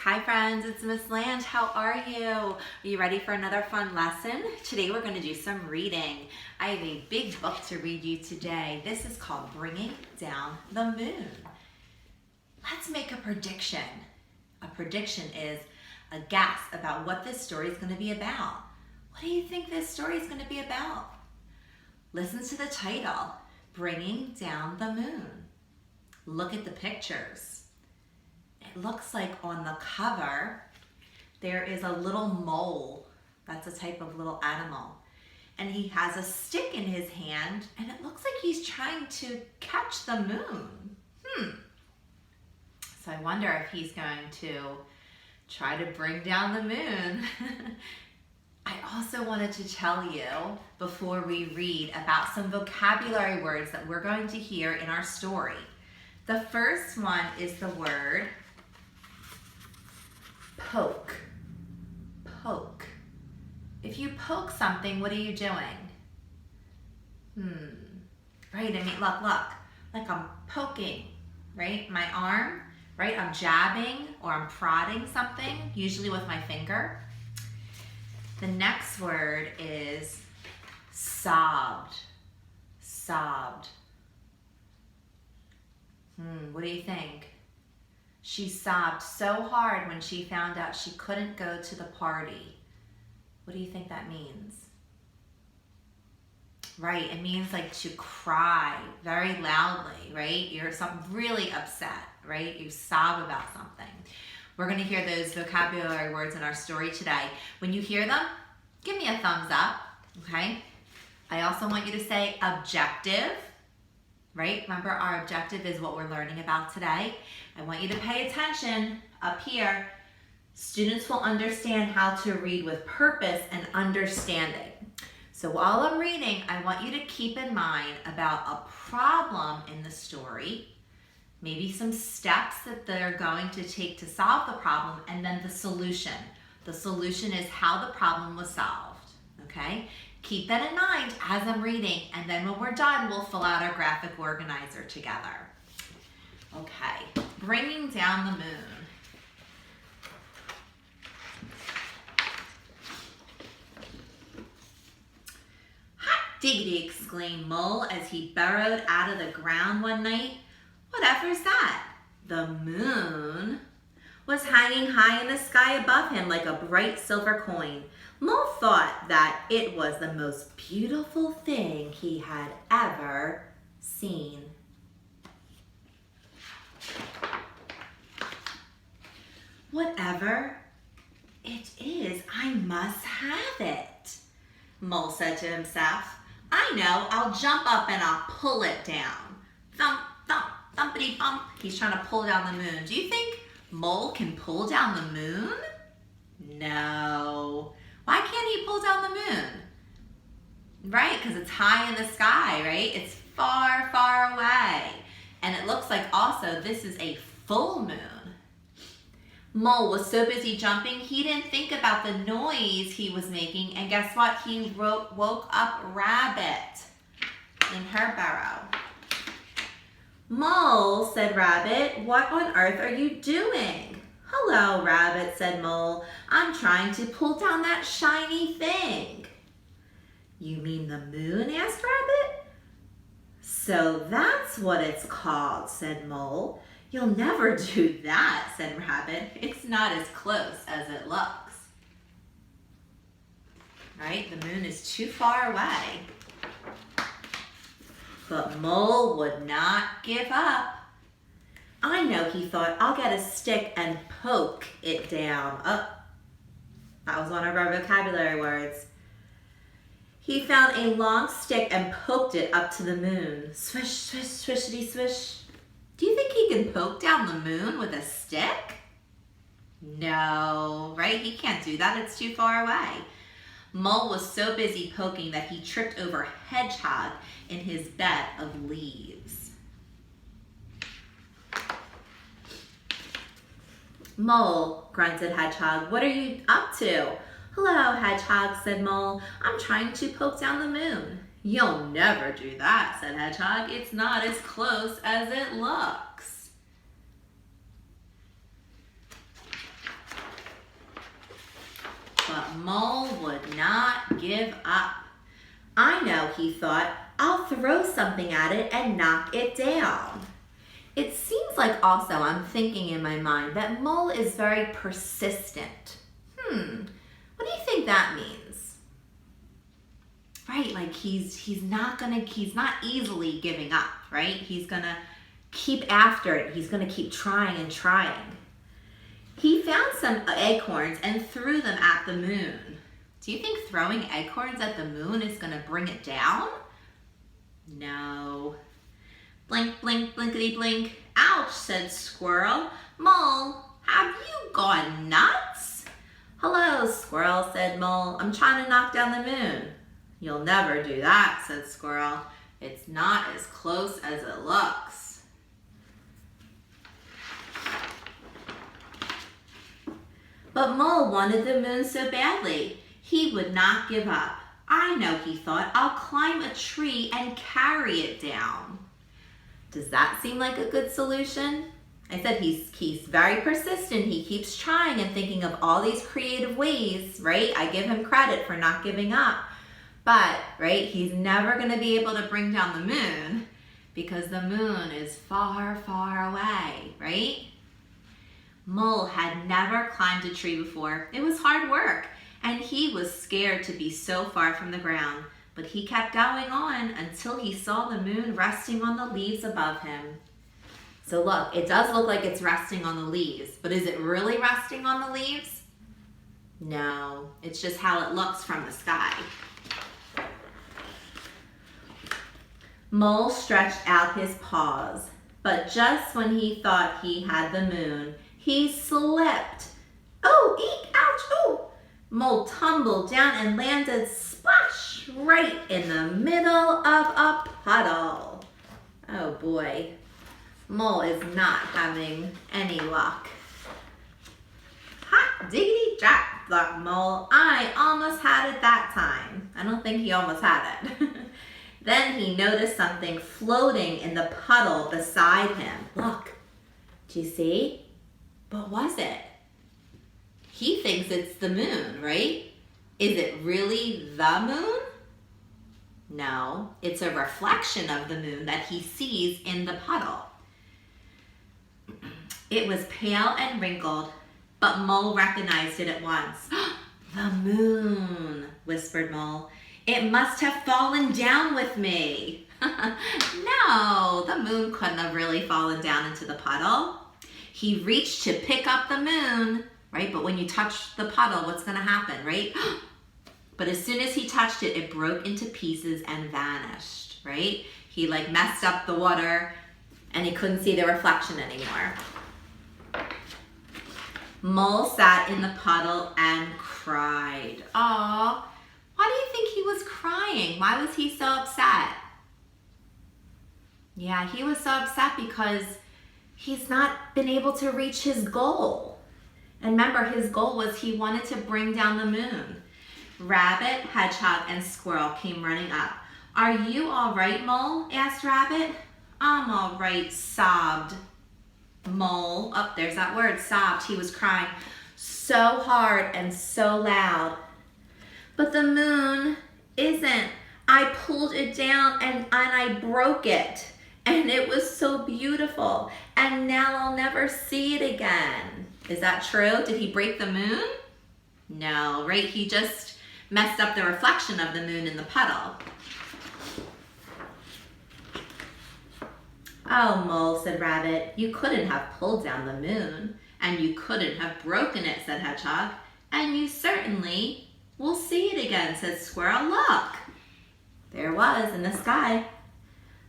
Hi friends, it's Miss Land. How are you? Are you ready for another fun lesson? Today we're going to do some reading. I have a big book to read you today. This is called Bringing Down the Moon. Let's make a prediction. A prediction is a guess about what this story is going to be about. What do you think this story is going to be about? Listen to the title, Bringing Down the Moon. Look at the pictures. It looks like on the cover, there is a little mole. That's a type of little animal. And he has a stick in his hand, and it looks like he's trying to catch the moon. So I wonder if he's going to try to bring down the moon. I also wanted to tell you before we read about some vocabulary words that we're going to hear in our story. The first one is the word poke. Poke. If you poke something, what are you doing? Right, I mean, look. Like I'm poking, right? My arm, right? I'm jabbing or I'm prodding something, usually with my finger. The next word is sobbed. Sobbed. What do you think? She sobbed so hard when she found out she couldn't go to the party. What do you think that means? Right, it means like to cry very loudly, right? You're really upset, right? You sob about something. We're going to hear those vocabulary words in our story today. When you hear them, give me a thumbs up, okay? I also want you to say objective. Right? Remember, our objective is what we're learning about today. I want you to pay attention up here. Students will understand how to read with purpose and understanding. So while I'm reading, I want you to keep in mind about a problem in the story, maybe some steps that they're going to take to solve the problem, and then the solution. The solution is how the problem was solved, okay? Keep that in mind as I'm reading, and then when we're done, we'll fill out our graphic organizer together. Okay, bringing down the moon. Hot diggity, exclaimed Mole as he burrowed out of the ground one night. Whatever's that? The moon was hanging high in the sky above him like a bright silver coin. Mole thought that it was the most beautiful thing he had ever seen. Whatever it is, I must have it, Mole said to himself. I know, I'll jump up and I'll pull it down. Thump, thump, thumpity bump. He's trying to pull down the moon. Do you think Mole can pull down the moon? No. Why can't he pull down the moon? Right, because it's high in the sky, right? It's far, far away. And it looks like also this is a full moon. Mole was so busy jumping, he didn't think about the noise he was making. And guess what? He woke up Rabbit in her burrow. Mole, said Rabbit, what on earth are you doing? Hello, Rabbit, said Mole. I'm trying to pull down that shiny thing. You mean the moon? Asked Rabbit. So that's what it's called, said Mole. You'll never do that, said Rabbit. It's not as close as it looks. Right? The moon is too far away. But Mole would not give up. I know, he thought, I'll get a stick and poke it down. Oh, that was one of our vocabulary words. He found a long stick and poked it up to the moon. Swish, swish, swishity, swish. Do you think he can poke down the moon with a stick? No, right? He can't do that. It's too far away. Mole was so busy poking that he tripped over Hedgehog in his bed of leaves. Mole, grunted Hedgehog, what are you up to? Hello, Hedgehog, said Mole. I'm trying to poke down the moon. You'll never do that, said Hedgehog. It's not as close as it looks. but Mole would not give up. I know, he thought, I'll throw something at it and knock it down. It seems like also I'm thinking in my mind that Mole is very persistent. What do you think that means? Right, like he's not easily giving up, right? He's gonna keep after it. He's gonna keep trying and trying. He found some acorns and threw them at the moon. Do you think throwing acorns at the moon is gonna bring it down? No. Blink, blink, blinkety blink. Ouch, said Squirrel. Mole, have you gone nuts? Hello, Squirrel, said Mole. I'm trying to knock down the moon. You'll never do that, said Squirrel. It's not as close as it looks. But Mole wanted the moon so badly. He would not give up. I know, he thought, I'll climb a tree and carry it down. Does that seem like a good solution? I said he's very persistent. He keeps trying and thinking of all these creative ways, right? I give him credit for not giving up. But, right, he's never going to be able to bring down the moon because the moon is far, far away, right? Mole had never climbed a tree before. It was hard work, and he was scared to be so far from the ground. But he kept going on until he saw the moon resting on the leaves above him. So look, it does look like it's resting on the leaves, but is it really resting on the leaves? No, it's just how it looks from the sky. Mole stretched out his paws, but just when he thought he had the moon, he slipped. Oh, eek, ouch, oh! Mole tumbled down and landed splash right in the middle of a puddle. Oh boy, Mole is not having any luck. Hot diggity jack, thought Mole. I almost had it that time. I don't think he almost had it. Then he noticed something floating in the puddle beside him. Look, do you see? What was it? He thinks it's the moon, right? Is it really the moon? No, it's a reflection of the moon that he sees in the puddle. It was pale and wrinkled, but Mole recognized it at once. The moon, whispered Mole. It must have fallen down with me. No, the moon couldn't have really fallen down into the puddle. He reached to pick up the moon, right? But when you touch the puddle, what's gonna happen, right? But as soon as he touched it, it broke into pieces and vanished, right? He like messed up the water and he couldn't see the reflection anymore. Mole sat in the puddle and cried. Aw, why do you think he was crying? Why was he so upset? Yeah, he was so upset because he's not been able to reach his goal. And remember, his goal was he wanted to bring down the moon. Rabbit, Hedgehog, and Squirrel came running up. Are you all right, Mole? Asked Rabbit. I'm all right, sobbed Mole. Oh, there's that word, sobbed. He was crying so hard and so loud. But the moon isn't. I pulled it down and I broke it. And it was so beautiful. And now I'll never see it again. Is that true? Did he break the moon? No, right? He just messed up the reflection of the moon in the puddle. Oh, Mole, said Rabbit, you couldn't have pulled down the moon. And you couldn't have broken it, said Hedgehog. And you certainly will see it again, said Squirrel. Look. There it was in the sky.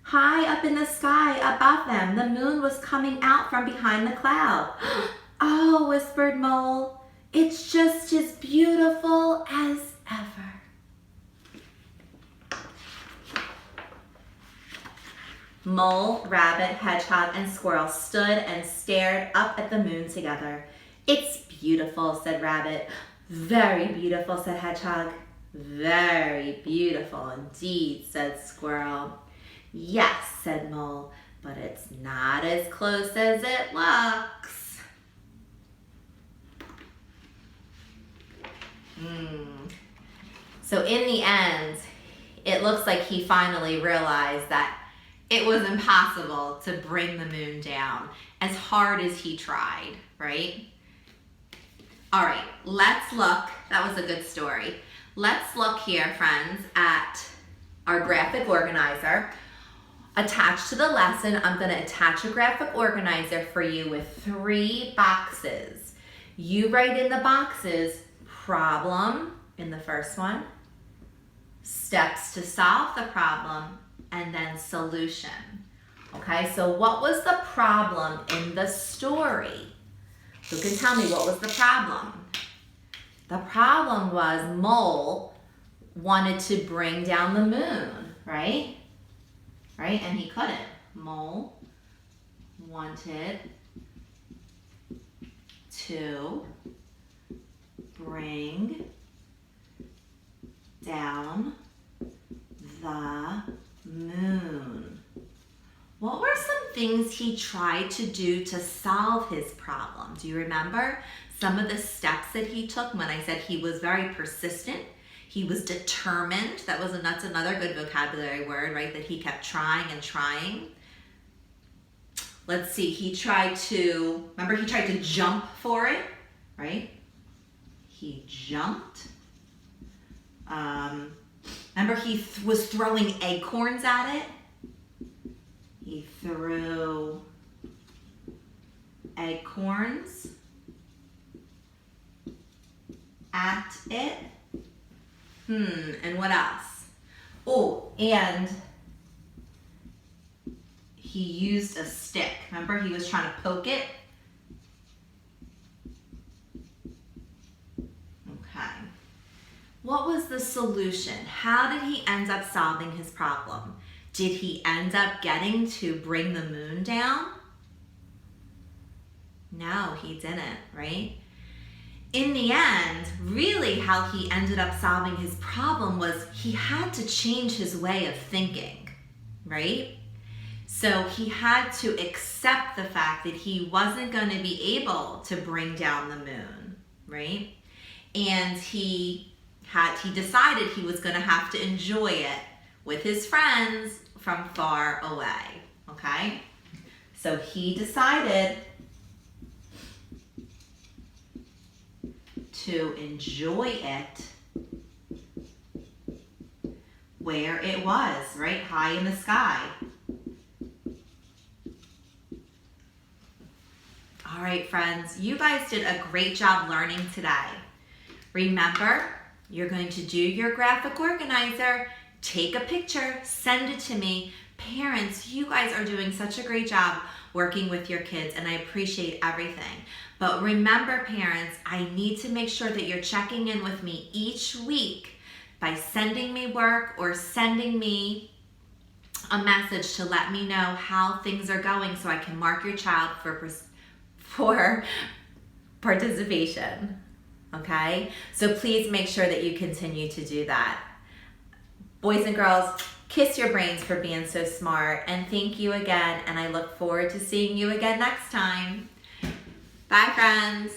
High up in the sky above them, the moon was coming out from behind the cloud. Oh, whispered Mole, it's just as beautiful as ever. Mole, Rabbit, Hedgehog, and Squirrel stood and stared up at the moon together. It's beautiful, said Rabbit. Very beautiful, said Hedgehog. Very beautiful indeed, said Squirrel. Yes, said Mole, but it's not as close as it looks. So in the end, it looks like he finally realized that it was impossible to bring the moon down as hard as he tried, right? All right, let's look. That was a good story. Let's look here, friends, at our graphic organizer. Attached to the lesson, I'm going to attach a graphic organizer for you with 3 boxes. You write in the boxes problem in the first one, steps to solve the problem, and then solution. Okay, so what was the problem in the story? Who can tell me what was the problem? The problem was Mole wanted to bring down the moon, right? Right, and he couldn't. Mole wanted to bring down the moon. What were some things he tried to do to solve his problem? Do you remember some of the steps that he took when I said he was very persistent? He was determined. That's another good vocabulary word, right? That he kept trying and trying. Let's see, he tried to jump for it, right? He jumped. Remember he was throwing acorns at it? He threw acorns at it. And what else? Oh, and he used a stick. Remember, he was trying to poke it? Okay. What was the solution? How did he end up solving his problem? Did he end up getting to bring the moon down? No, he didn't, right? In the end, really how he ended up solving his problem was he had to change his way of thinking, right? So he had to accept the fact that he wasn't going to be able to bring down the moon, right? And he decided he was going to have to enjoy it with his friends from far away, okay? So he decided to enjoy it where it was, right? High in the sky. All right, friends, you guys did a great job learning today. Remember, you're going to do your graphic organizer, take a picture, send it to me. Parents, you guys are doing such a great job working with your kids, and I appreciate everything. But remember, parents, I need to make sure that you're checking in with me each week by sending me work or sending me a message to let me know how things are going so I can mark your child for participation, okay? So please make sure that you continue to do that. Boys and girls, kiss your brains for being so smart, and thank you again, and I look forward to seeing you again next time. Bye, friends.